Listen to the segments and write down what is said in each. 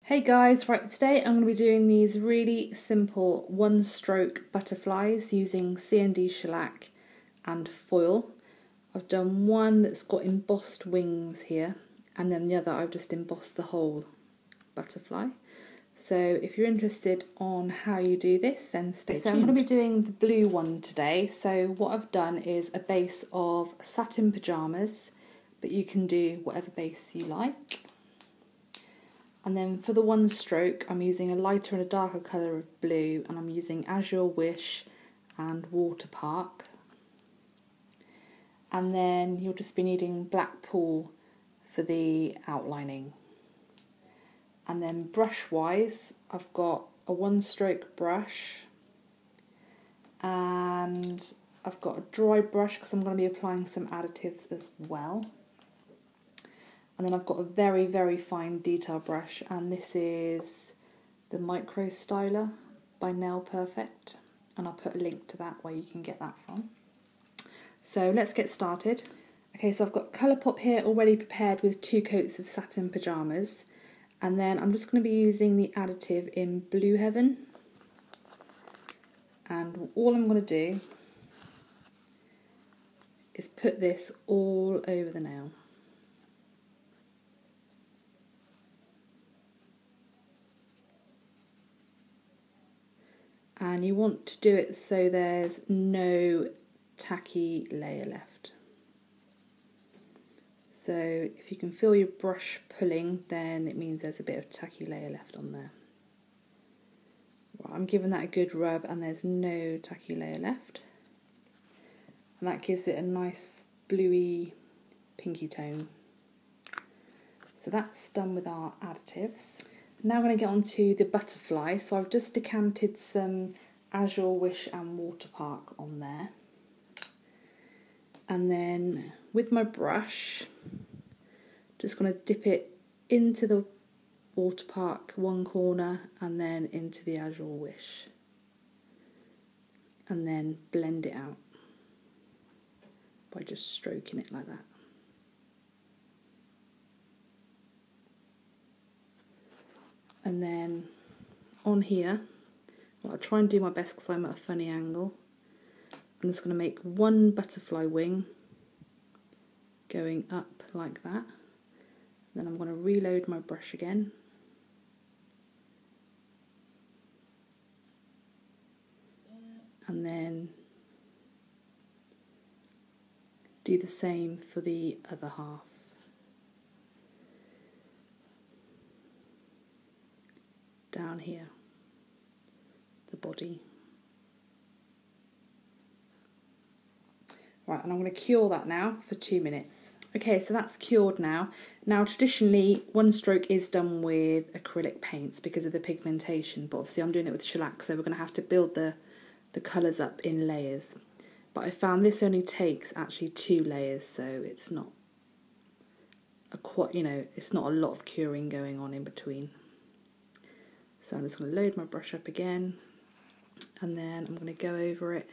Hey guys, right, today I'm going to be doing these really simple one-stroke butterflies using CND Shellac and foil. I've done one that's got embossed wings here, and then the other I've just embossed the whole butterfly. So if you're interested on how you do this, then stay tuned. So I'm going to be doing the blue one today. So what I've done is a base of Satin Pajamas, but you can do whatever base you like. And then for the one stroke, I'm using a lighter and a darker colour of blue, and I'm using Azure Wish and Water Park. And then you'll just be needing black pool for the outlining. And then brush wise, I've got a one stroke brush, and I've got a dry brush because I'm going to be applying some additives as well. And then I've got a very, very fine detail brush, and this is the Micro Styler by Nail Perfect, and I'll put a link to that where you can get that from. So let's get started. Okay, so I've got Colourpop here already prepared with 2 coats of Satin Pajamas, and then I'm just going to be using the additive in Blue Heaven, and all I'm going to do is put this all over the nail. And you want to do it so there's no tacky layer left. So if you can feel your brush pulling, then it means there's a bit of tacky layer left on there. Right, I'm giving that a good rub and there's no tacky layer left. And that gives it a nice bluey, pinky tone. So that's done with our additives. Now I'm going to get on to the butterfly. So I've just decanted some Azure Wish and Water Park on there. And then with my brush, just going to dip it into the Water Park one corner and then into the Azure Wish. And then blend it out by just stroking it like that. And then on here, well, I'll try and do my best because I'm at a funny angle. I'm just going to make one butterfly wing going up like that. Then I'm going to reload my brush again. And then do the same for the other half. Down here, the body. Right, and I'm going to cure that now for 2 minutes. Okay, so that's cured now. Now traditionally, one stroke is done with acrylic paints because of the pigmentation, but obviously I'm doing it with shellac, so we're going to have to build the colours up in layers. But I found this only takes actually 2 layers, so it's not it's not a lot of curing going on in between. So I'm just going to load my brush up again, and then I'm going to go over it,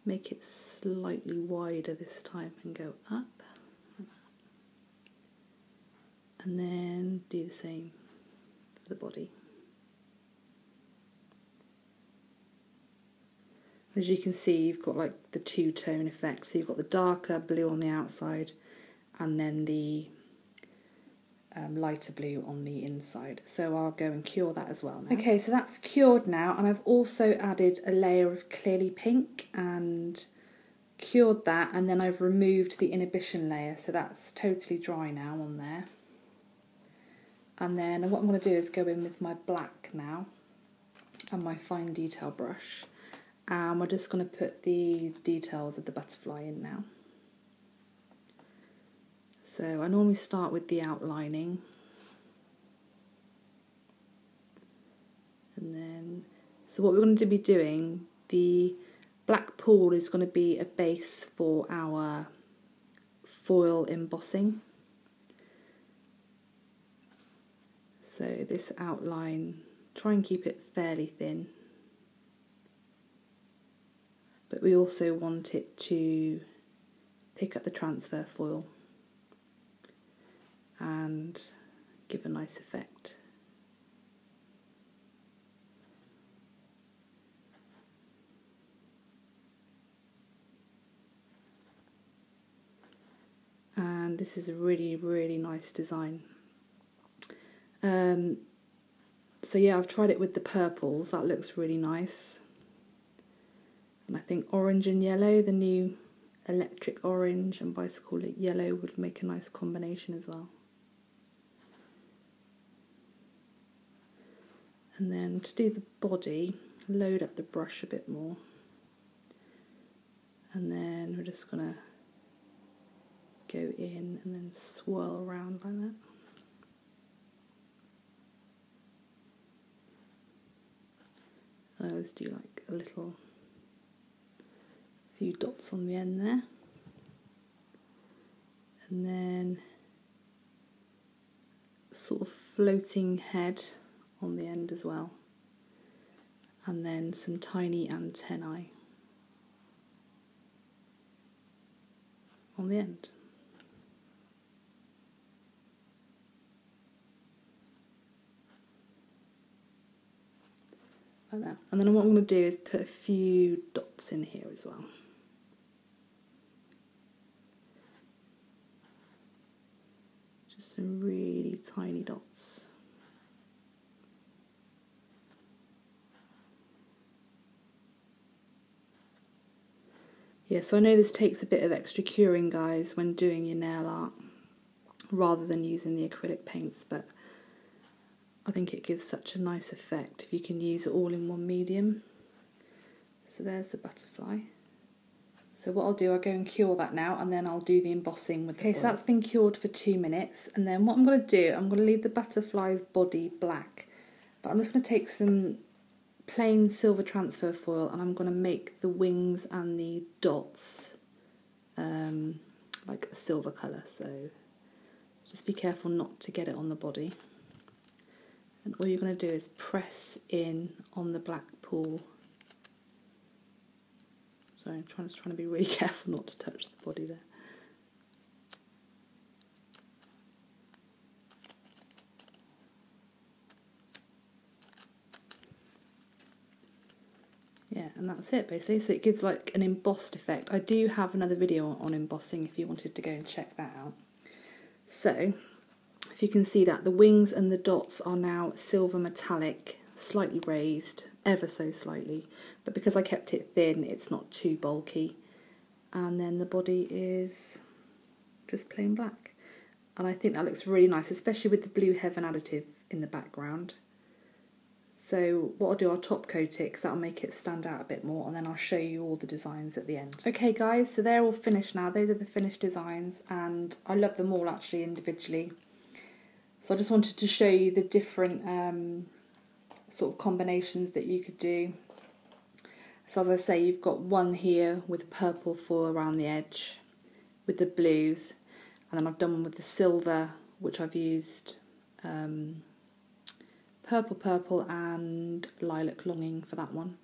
make it slightly wider this time and go up, and then do the same for the body. As you can see, you've got like the 2-tone effect, so you've got the darker blue on the outside and then the lighter blue on the inside. So I'll go and cure that as well now. Okay, so that's cured now, and I've also added a layer of clearly pink and cured that, and then I've removed the inhibition layer, so that's totally dry now on there. And then what I'm going to do is go in with my black now and my fine detail brush, and we're just going to put the details of the butterfly in now. So I normally start with the outlining, and then, so what we're going to be doing, the black pool is going to be a base for our foil embossing. So this outline, try and keep it fairly thin, but we also want it to pick up the transfer foil and give a nice effect. And this is a really, really nice design. So yeah, I've tried it with the purples, that looks really nice. And I think orange and yellow, the new electric orange and bicycle yellow would make a nice combination as well. And then to do the body, load up the brush a bit more. And then we're just gonna go in and then swirl around like that. I always do like a little few dots on the end there. And then sort of floating head on the end as well. And then some tiny antennae on the end. Like that. And then what I'm going to do is put a few dots in here as well. Just some really tiny dots. Yeah, so I know this takes a bit of extra curing, guys, when doing your nail art, rather than using the acrylic paints, but I think it gives such a nice effect if you can use it all in one medium. So there's the butterfly. So what I'll do, I'll go and cure that now, and then I'll do the embossing with the foil. So that's been cured for 2 minutes, and then what I'm going to do, I'm going to leave the butterfly's body black, but I'm just going to take some plain silver transfer foil and I'm going to make the wings and the dots like a silver colour, so just be careful not to get it on the body. And all you're going to do is press in on the black pool. Sorry, I'm trying to be really careful not to touch the body there. Yeah, and that's it basically, so it gives like an embossed effect. I do have another video on embossing if you wanted to go and check that out. So, if you can see that, the wings and the dots are now silver metallic, slightly raised, ever so slightly, but because I kept it thin, it's not too bulky. And then the body is just plain black. And I think that looks really nice, especially with the Blue Heaven additive in the background. So what I'll do, I'll top coat it because that'll make it stand out a bit more, and then I'll show you all the designs at the end. Okay guys, so they're all finished now. Those are the finished designs, and I love them all actually individually. So I just wanted to show you the different sort of combinations that you could do. So as I say, you've got one here with purple foil around the edge, with the blues, and then I've done one with the silver, which I've used purple and lilac longing for that one,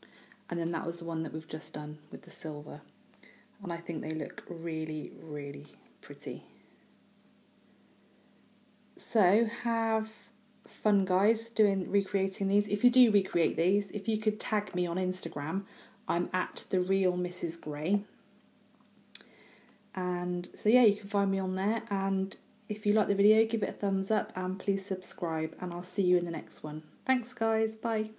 and then that was the one that we've just done with the silver, and I think they look really, really pretty. So have fun guys recreating these. If you do recreate these, if you could tag me on Instagram, I'm at the real Mrs. Gray, and so yeah, you can find me on there. And if you like the video, give it a thumbs up and please subscribe, and I'll see you in the next one. Thanks guys, bye.